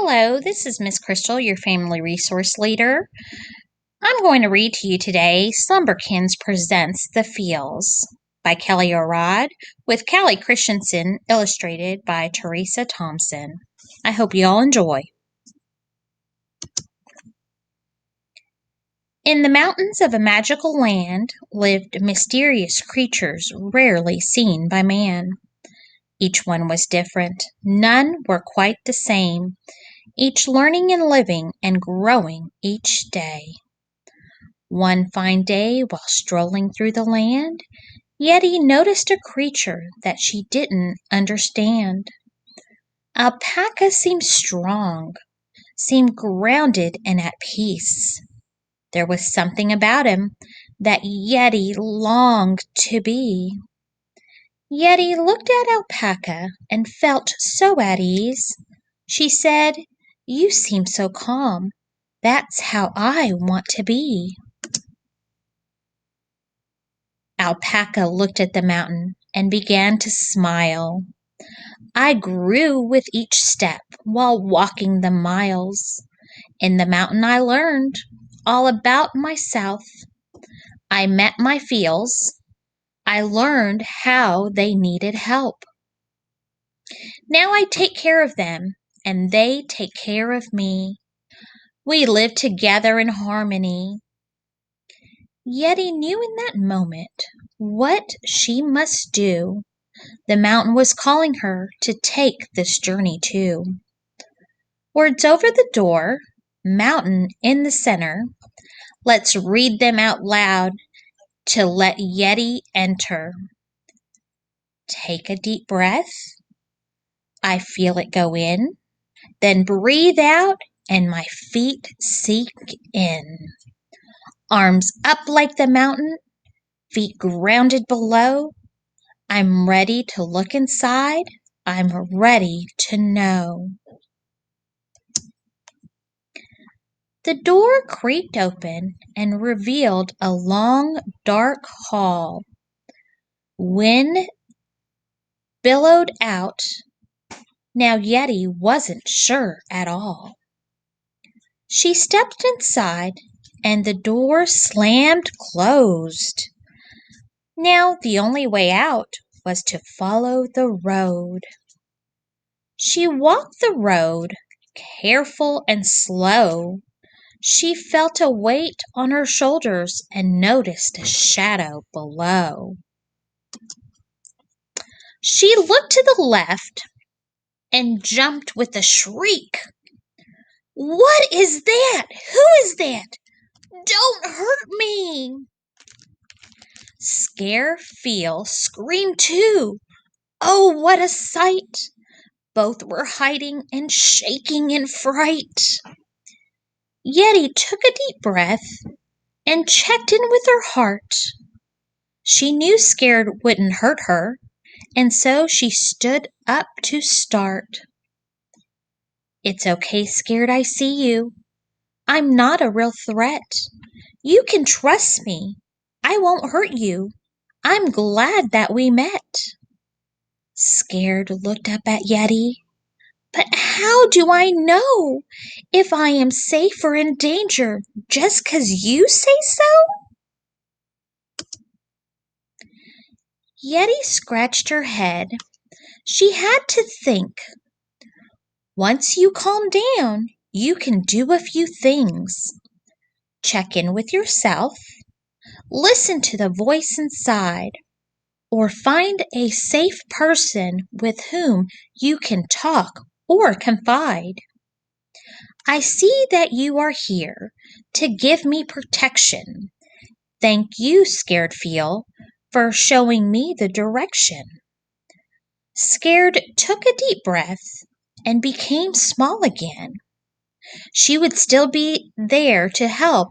Hello, this is Miss Crystal, your family resource leader. I'm going to read to you today Slumberkins Presents The Feels by Kelly O'Rod with Callie Christensen, illustrated by Teresa Thompson. I hope you all enjoy. In the mountains of a magical land lived mysterious creatures rarely seen by man. Each one was different. None were quite the same, each learning and living and growing each day. One fine day, while strolling through the land, Yeti noticed a creature that she didn't understand. Alpaca seemed strong, seemed grounded and at peace. There was something about him that Yeti longed to be. Yeti looked at Alpaca and felt so at ease. She said, "You seem so calm. That's how I want to be." Alpaca looked at the mountain and began to smile. "I grew with each step while walking the miles. In the mountain I learned all about myself. I met my feels. I learned how they needed help. Now I take care of them, and they take care of me. We live together in harmony." Yeti knew in that moment what she must do. The mountain was calling her to take this journey too. Words over the door, mountain in the center. Let's read them out loud to let Yeti enter. Take a deep breath. I feel it go in. Then breathe out and my feet sink in. Arms up like the mountain, feet grounded below. I'm ready to look inside. I'm ready to know. The door creaked open and revealed a long, dark hall. Wind billowed out. Now Yeti wasn't sure at all. She stepped inside and the door slammed closed. Now the only way out was to follow the road. She walked the road, careful and slow. She felt a weight on her shoulders and noticed a shadow below. She looked to the left and jumped with a shriek. "What is that? Who is that? Don't hurt me!" Scare Feel screamed too. Oh, what a sight! Both were hiding and shaking in fright. Yeti took a deep breath and checked in with her heart. She knew Scared wouldn't hurt her, and so she stood up to start. "It's okay, Scared, I see you. I'm not a real threat. You can trust me. I won't hurt you. I'm glad that we met." Scared looked up at Yeti. "But how do I know if I am safe or in danger just 'cause you say so?" Yeti scratched her head. She had to think. Once you calm down, you can do a few things. Check in with yourself, listen to the voice inside, or find a safe person with whom you can talk or confide. I see that you are here to give me protection. Thank you, Scared Feel, for showing me the direction. Scared took a deep breath and became small again. She would still be there to help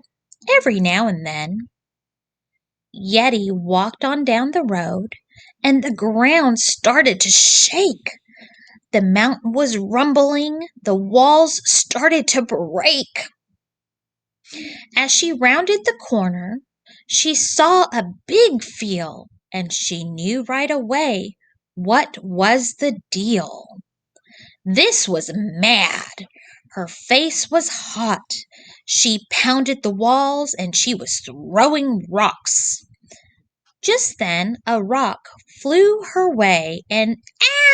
every now and then. Yeti walked on down the road, and the ground started to shake. The mountain was rumbling, the walls started to break. As she rounded the corner, she saw a big Feel, and she knew right away what was the deal. This was mad. Her face was hot. She pounded the walls and she was throwing rocks. Just then a rock flew her way and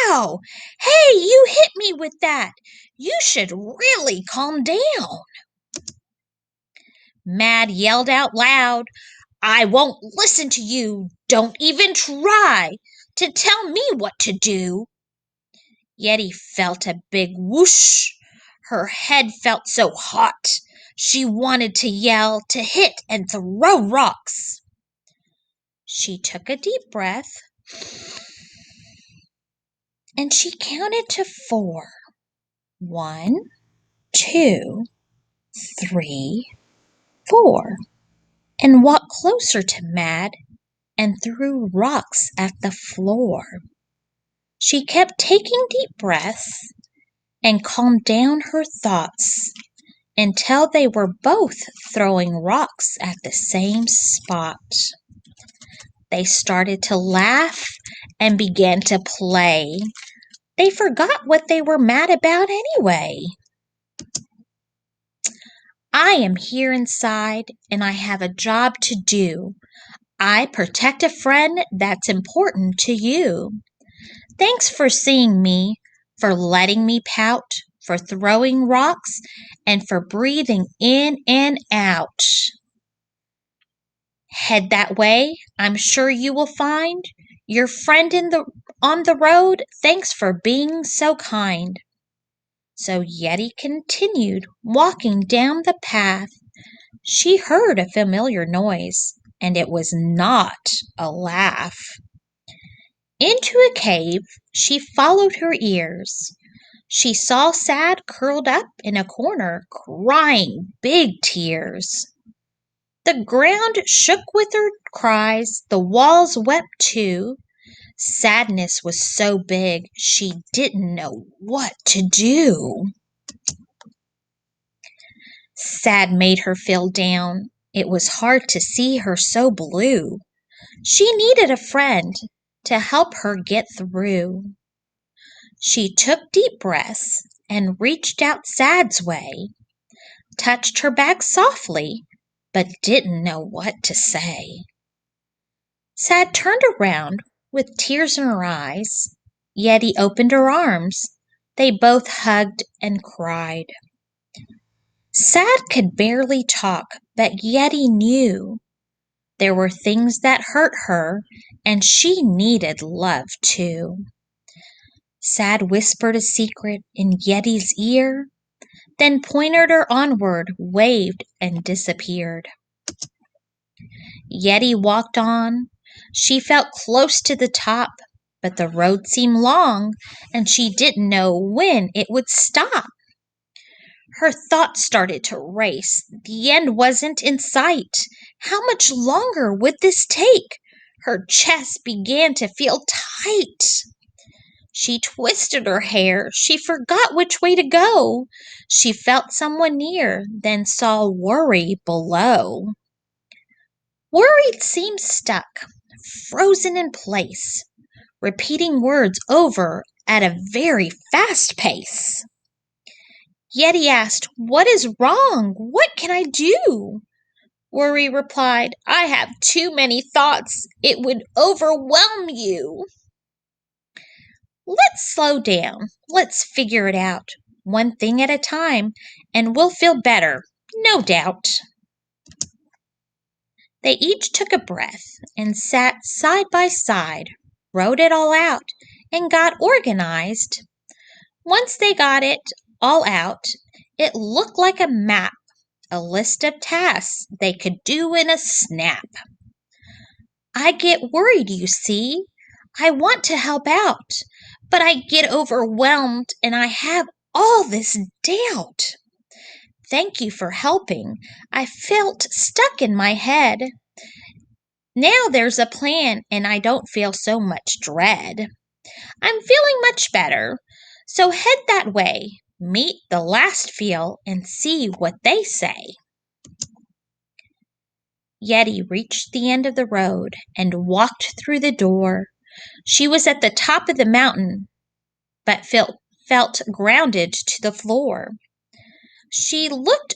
ow! Hey, you hit me with that! You should really calm down. Mad yelled out loud, I won't listen to you. Don't even try to tell me what to do. Yeti felt a big whoosh. Her head felt so hot. She wanted to yell, to hit, and throw rocks. She took a deep breath and she counted to 4. 1, 2, 3, 4, and walked closer to Mad and threw rocks at the floor. She kept taking deep breaths and calmed down her thoughts until they were both throwing rocks at the same spot. They started to laugh and began to play. They forgot what they were mad about anyway. I am here inside and I have a job to do. I protect a friend that's important to you. Thanks for seeing me, for letting me pout, for throwing rocks, and for breathing in and out. Head that way. I'm sure you will find your friend on the road. Thanks for being so kind. So Yeti continued walking down the path. She heard a familiar noise, and it was not a laugh. Into a cave she followed her ears. She saw Sad curled up in a corner, crying big tears. The ground shook with her cries, the walls wept too. Sadness was so big she didn't know what to do. Sad made her feel down. It was hard to see her so blue. She needed a friend to help her get through. She took deep breaths and reached out Sad's way, touched her back softly, but didn't know what to say. Sad turned around with tears in her eyes. Yeti opened her arms. They both hugged and cried. Sad could barely talk, but Yeti knew there were things that hurt her, and she needed love too. Sad whispered a secret in Yeti's ear, then pointed her onward, waved, and disappeared. Yeti walked on. She felt close to the top, but the road seemed long, and she didn't know when it would stop. Her thoughts started to race. The end wasn't in sight. How much longer would this take? Her chest began to feel tight. She twisted her hair. She forgot which way to go. She felt someone near, then saw Worry below. Worry seemed stuck, frozen in place, repeating words over at a very fast pace. Yeti asked, What is wrong? What can I do? Worry replied, I have too many thoughts. It would overwhelm you. Let's slow down. Let's figure it out. One thing at a time, and we'll feel better, no doubt. They each took a breath and sat side by side, wrote it all out, and got organized. Once they got it all out, it looked like a map, a list of tasks they could do in a snap. I get worried, you see. I want to help out, but I get overwhelmed and I have all this doubt. Thank you for helping. I felt stuck in my head. Now there's a plan and I don't feel so much dread. I'm feeling much better. So head that way, meet the last feel, and see what they say. Yeti reached the end of the road and walked through the door. She was at the top of the mountain, but felt grounded to the floor. She looked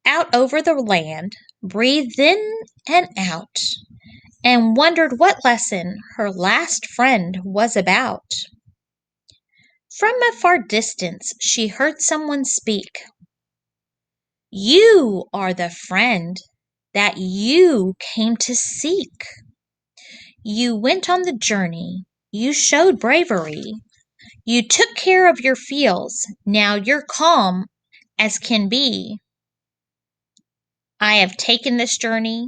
out over the land, breathed in and out, and wondered what lesson her last friend was about. From a far distance she heard someone speak. You are the friend that you came to seek. You went on the journey, you showed bravery, you took care of your feels, now you're calm as can be. I have taken this journey,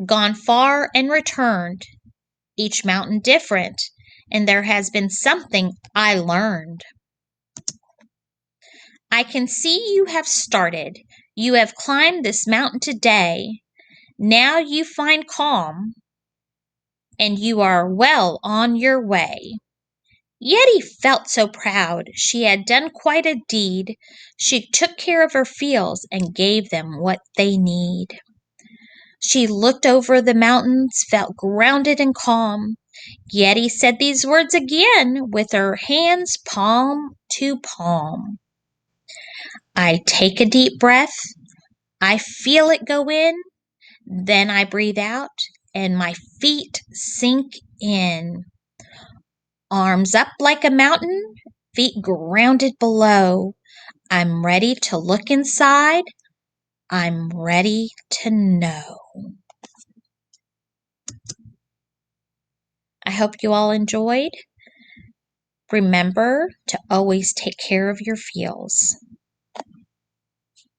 gone far and returned, each mountain different, and there has been something I learned. I can see you have started. You have climbed this mountain today. Now you find calm, and you are well on your way. Yeti felt so proud. She had done quite a deed. She took care of her feels and gave them what they need. She looked over the mountains, felt grounded and calm. Yeti said these words again with her hands palm to palm. I take a deep breath. I feel it go in. Then I breathe out and my feet sink in. Arms up like a mountain, feet grounded below. I'm ready to look inside. I'm ready to know. I hope you all enjoyed. Remember to always take care of your feels.